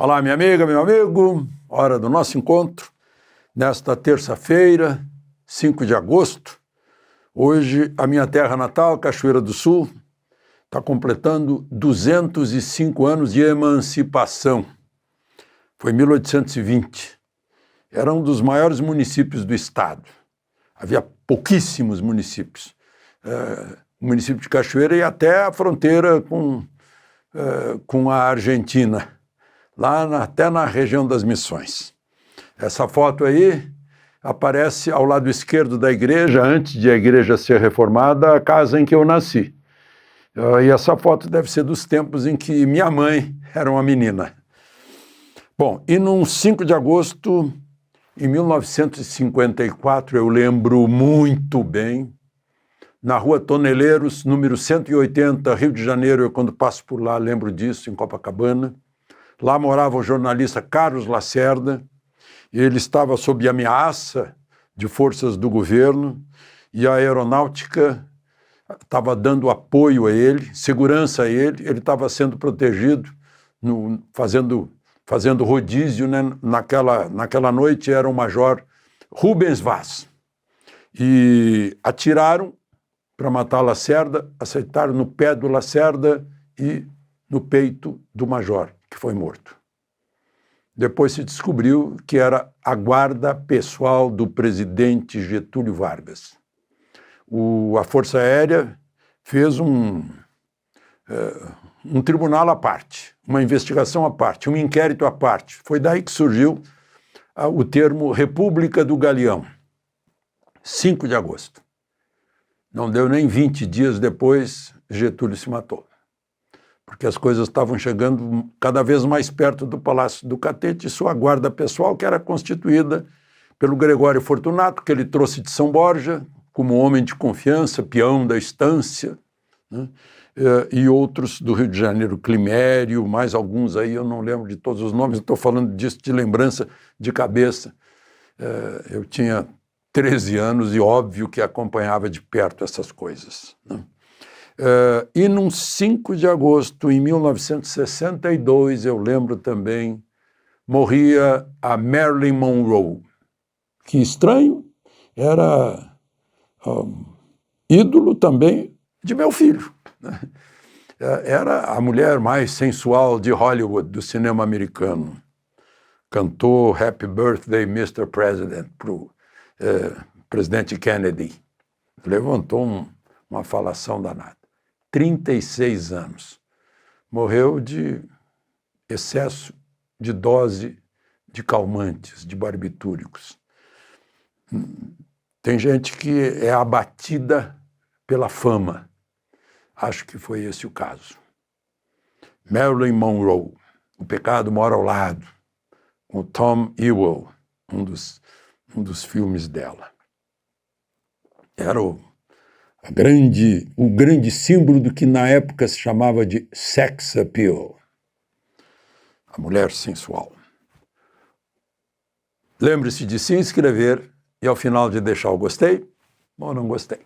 Olá, minha amiga, meu amigo, hora do nosso encontro, nesta terça-feira, 5 de agosto. Hoje, a minha terra natal, Cachoeira do Sul, está completando 205 anos de emancipação. Foi em 1820. Era um dos maiores municípios do estado. Havia pouquíssimos municípios. O município de Cachoeira ia até a fronteira com a Argentina, até na região das Missões. Essa foto aí aparece ao lado esquerdo da igreja, antes de a igreja ser reformada, a casa em que eu nasci. E essa foto deve ser dos tempos em que minha mãe era uma menina. Bom, e num 5 de agosto, em 1954, eu lembro muito bem, na Rua Toneleiros, número 180, Rio de Janeiro, eu quando passo por lá lembro disso, em Copacabana. Lá morava o jornalista Carlos Lacerda, e ele estava sob ameaça de forças do governo, e a aeronáutica estava dando apoio a ele, segurança a ele estava sendo protegido, fazendo rodízio, né? Naquela noite era o major Rubens Vaz. E atiraram para matar Lacerda, acertaram no pé do Lacerda e no peito do major, que foi morto. Depois se descobriu que era a guarda pessoal do presidente Getúlio Vargas. A Força Aérea fez um tribunal à parte, uma investigação à parte, um inquérito à parte. Foi daí que surgiu o termo República do Galeão, 5 de agosto. Não deu nem 20 dias depois, Getúlio se matou, porque as coisas estavam chegando cada vez mais perto do Palácio do Catete e sua guarda pessoal, que era constituída pelo Gregório Fortunato, que ele trouxe de São Borja, como homem de confiança, peão da estância, né? E outros do Rio de Janeiro, Climério, mais alguns aí, eu não lembro de todos os nomes, estou falando disso de lembrança de cabeça. Eu tinha 13 anos e óbvio que acompanhava de perto essas coisas, né? E num 5 de agosto, em 1962, eu lembro também, morria a Marilyn Monroe, que estranho, era ídolo também de meu filho, né? Era a mulher mais sensual de Hollywood, do cinema americano. Cantou Happy Birthday, Mr. President, para o presidente Kennedy. Levantou uma falação danada. 36 anos. Morreu de excesso de dose de calmantes, de barbitúricos. Tem gente que é abatida pela fama. Acho que foi esse o caso. Marilyn Monroe, O Pecado Mora ao Lado, com Tom Ewell, um dos filmes dela. Era o grande símbolo do que na época se chamava de sex appeal, a mulher sensual. Lembre-se de se inscrever e ao final de deixar o gostei ou não gostei.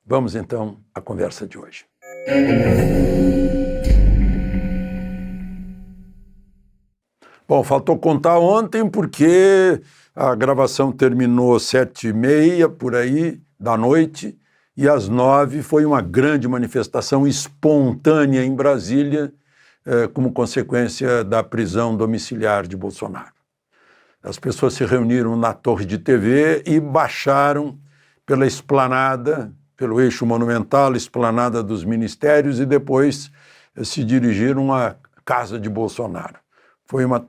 Vamos então à conversa de hoje. Bom, faltou contar ontem porque a gravação terminou 7h30 por aí da noite e às 9 foi uma grande manifestação espontânea em Brasília como consequência da prisão domiciliar de Bolsonaro. As pessoas se reuniram na torre de TV e baixaram pela esplanada, pelo eixo monumental, esplanada dos ministérios, e depois se dirigiram à casa de Bolsonaro. Foi uma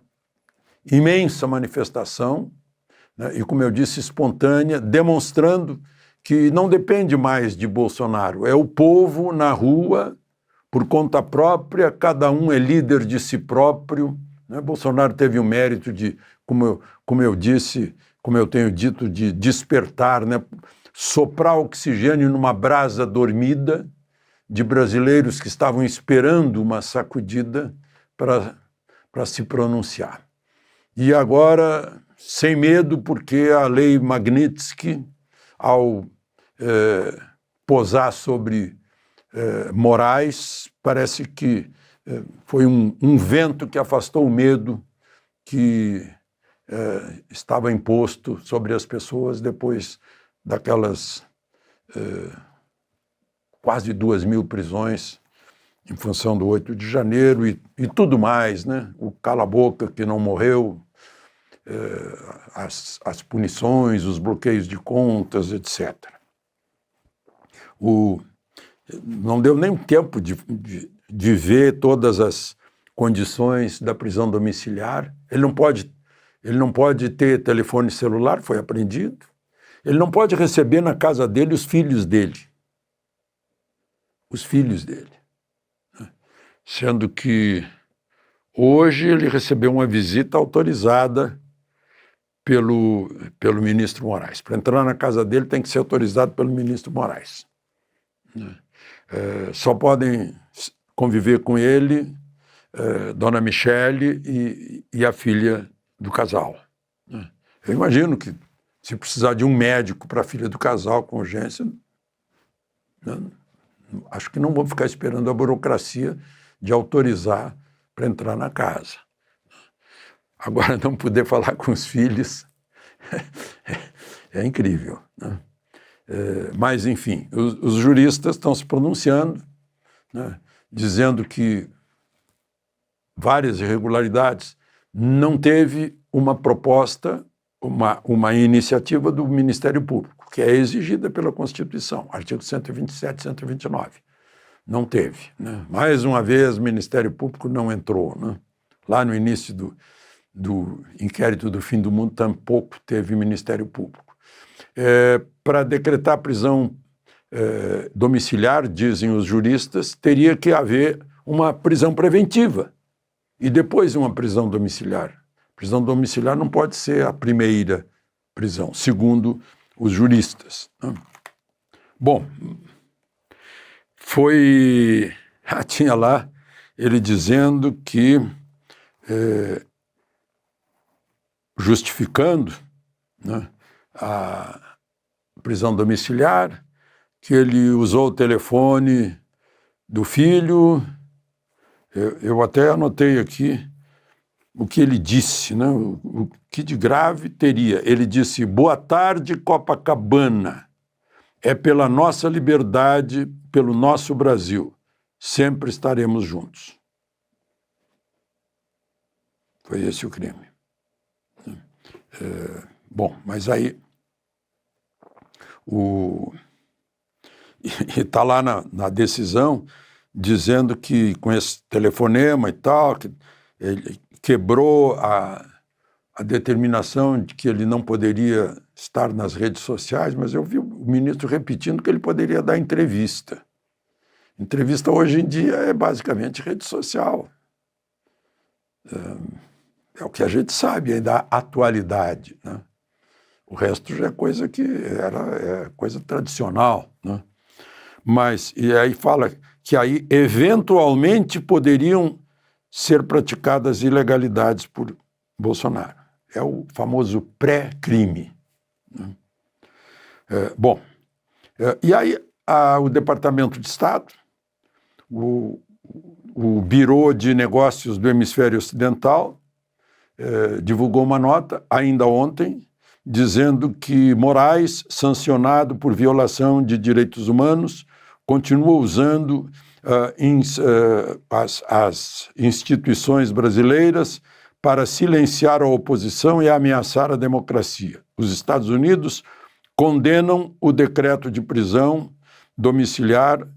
imensa manifestação, né, e, como eu disse, espontânea, demonstrando que não depende mais de Bolsonaro. É o povo na rua, por conta própria, cada um é líder de si próprio, né? Bolsonaro teve o mérito de, como eu tenho dito, de despertar, né? Soprar oxigênio numa brasa dormida de brasileiros que estavam esperando uma sacudida para se pronunciar. E agora, sem medo, porque a lei Magnitsky, ao posar sobre Moraes, parece que foi um vento que afastou o medo que estava imposto sobre as pessoas depois daquelas quase 2.000 prisões em função do 8 de janeiro e tudo mais, né? O cala-boca que não morreu, as punições, os bloqueios de contas, etc. Não deu nem tempo de ver todas as condições da prisão domiciliar. Ele não pode ter telefone celular, foi apreendido. Ele não pode receber na casa dele os filhos dele. Os filhos dele. Sendo que hoje ele recebeu uma visita autorizada pelo ministro Moraes. Para entrar na casa dele tem que ser autorizado pelo ministro Moraes. Só podem conviver com ele Dona Michele e a filha do casal. Eu imagino que se precisar de um médico para a filha do casal com urgência, acho que não vão ficar esperando a burocracia de autorizar para entrar na casa. Agora, não poder falar com os filhos é incrível, né? Mas, enfim, os juristas estão se pronunciando, né, dizendo que várias irregularidades não teve uma proposta, uma iniciativa do Ministério Público, que é exigida pela Constituição, artigo 127 e 129. Não teve, né? Mais uma vez, o Ministério Público não entrou, né? Lá no início do inquérito do fim do mundo, tampouco teve Ministério Público. Para decretar prisão domiciliar, dizem os juristas, teria que haver uma prisão preventiva e depois uma prisão domiciliar. Prisão domiciliar não pode ser a primeira prisão, segundo os juristas, né? Bom, tinha lá ele dizendo que, justificando, né, a prisão domiciliar, que ele usou o telefone do filho. Eu até anotei aqui o que ele disse, né? O que de grave teria. Ele disse: boa tarde, Copacabana. É pela nossa liberdade, pelo nosso Brasil. Sempre estaremos juntos. Foi esse o crime. Bom, mas aí e está lá na decisão dizendo que com esse telefonema e tal, que ele quebrou a determinação de que ele não poderia estar nas redes sociais, mas eu vi o ministro repetindo que ele poderia dar entrevista. Entrevista hoje em dia é basicamente rede social. É o que a gente sabe aí da atualidade, né? O resto já é coisa que é coisa tradicional, né? Mas, e aí fala que aí eventualmente poderiam ser praticadas ilegalidades por Bolsonaro. É o famoso pré-crime, né? Bom, e aí o Departamento de Estado, o Bureau de Negócios do Hemisfério Ocidental, divulgou uma nota, ainda ontem, dizendo que Moraes, sancionado por violação de direitos humanos, continua usando as instituições brasileiras para silenciar a oposição e ameaçar a democracia. Os Estados Unidos condenam o decreto de prisão domiciliar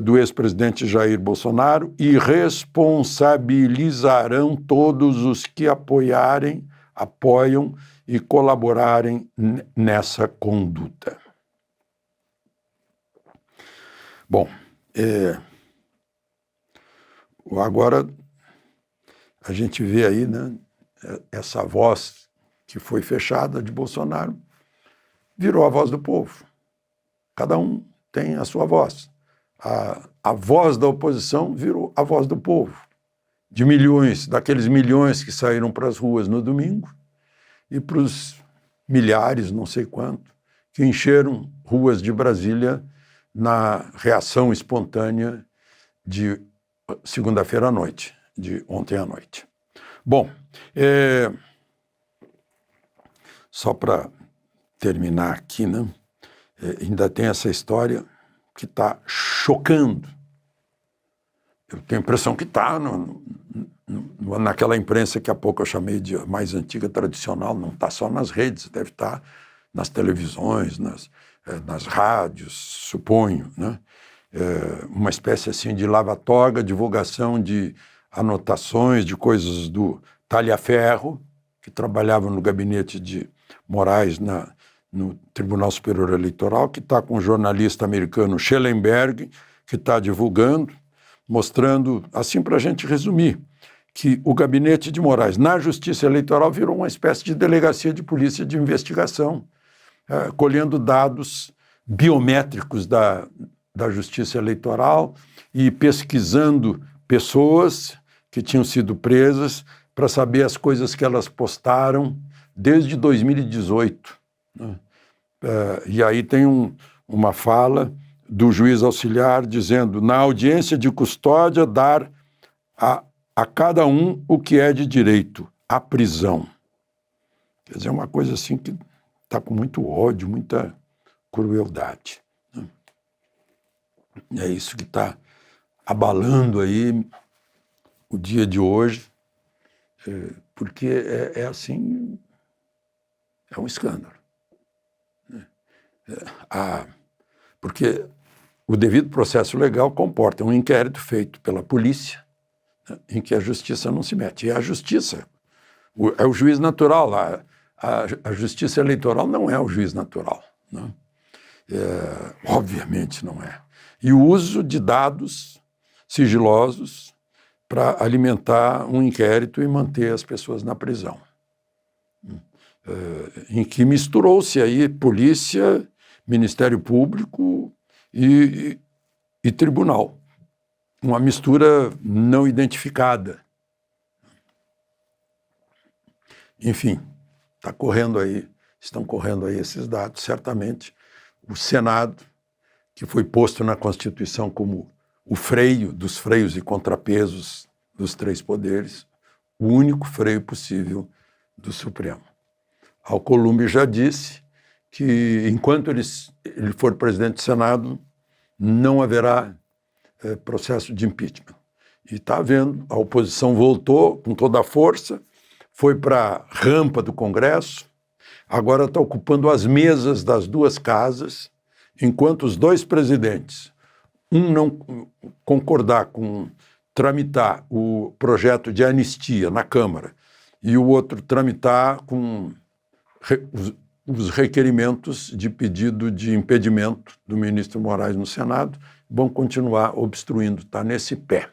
do ex-presidente Jair Bolsonaro e responsabilizarão todos os que apoiam e colaborarem nessa conduta. Bom, agora a gente vê aí, né, essa voz que foi fechada de Bolsonaro virou a voz do povo. Cada um tem a sua voz. A voz da oposição virou a voz do povo, de milhões, daqueles milhões que saíram para as ruas no domingo e para os milhares, não sei quanto, que encheram ruas de Brasília na reação espontânea de segunda-feira à noite, de ontem à noite. Bom, Só para terminar aqui, né? Ainda tem essa história que está chocando. Eu tenho a impressão que está naquela imprensa que há pouco eu chamei de mais antiga, tradicional, não está só nas redes, deve estar nas televisões, nas rádios, suponho, né? Uma espécie assim de lava-toga, divulgação de anotações de coisas do Talhaferro, que trabalhava no gabinete de Moraes no Tribunal Superior Eleitoral, que está com o jornalista americano Schellenberg, que está divulgando, mostrando, assim para a gente resumir, que o gabinete de Moraes na Justiça Eleitoral virou uma espécie de delegacia de polícia de investigação, colhendo dados biométricos da Justiça Eleitoral e pesquisando pessoas que tinham sido presas para saber as coisas que elas postaram desde 2018. Né? E aí tem uma fala do juiz auxiliar dizendo: na audiência de custódia, dar a cada um o que é de direito, a prisão. Quer dizer, é uma coisa assim que está com muito ódio, muita crueldade. Né? É isso que está abalando aí o dia de hoje, porque é assim, é um escândalo. Porque o devido processo legal comporta um inquérito feito pela polícia, né, em que a justiça não se mete. E a justiça é o juiz natural. A justiça eleitoral não é o juiz natural. Né? Obviamente não é. E o uso de dados sigilosos para alimentar um inquérito e manter as pessoas na prisão. Em que misturou-se aí polícia, Ministério Público e tribunal. Uma mistura não identificada. Enfim, estão correndo aí esses dados. Certamente o Senado, que foi posto na Constituição como o freio dos freios e contrapesos dos três poderes, o único freio possível do Supremo. Alcolumbre já disse que, enquanto ele for presidente do Senado, não haverá processo de impeachment. E está havendo, a oposição voltou com toda a força, foi para a rampa do Congresso, agora está ocupando as mesas das duas casas, enquanto os dois presidentes, um não concordar com tramitar o projeto de anistia na Câmara e o outro tramitar com os requerimentos de pedido de impedimento do ministro Moraes no Senado, vão continuar obstruindo, está nesse pé.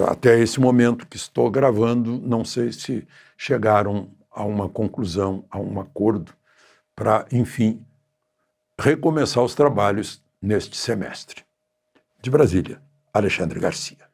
Até esse momento que estou gravando, não sei se chegaram a uma conclusão, a um acordo, para, enfim, recomeçar os trabalhos neste semestre. De Brasília, Alexandre Garcia.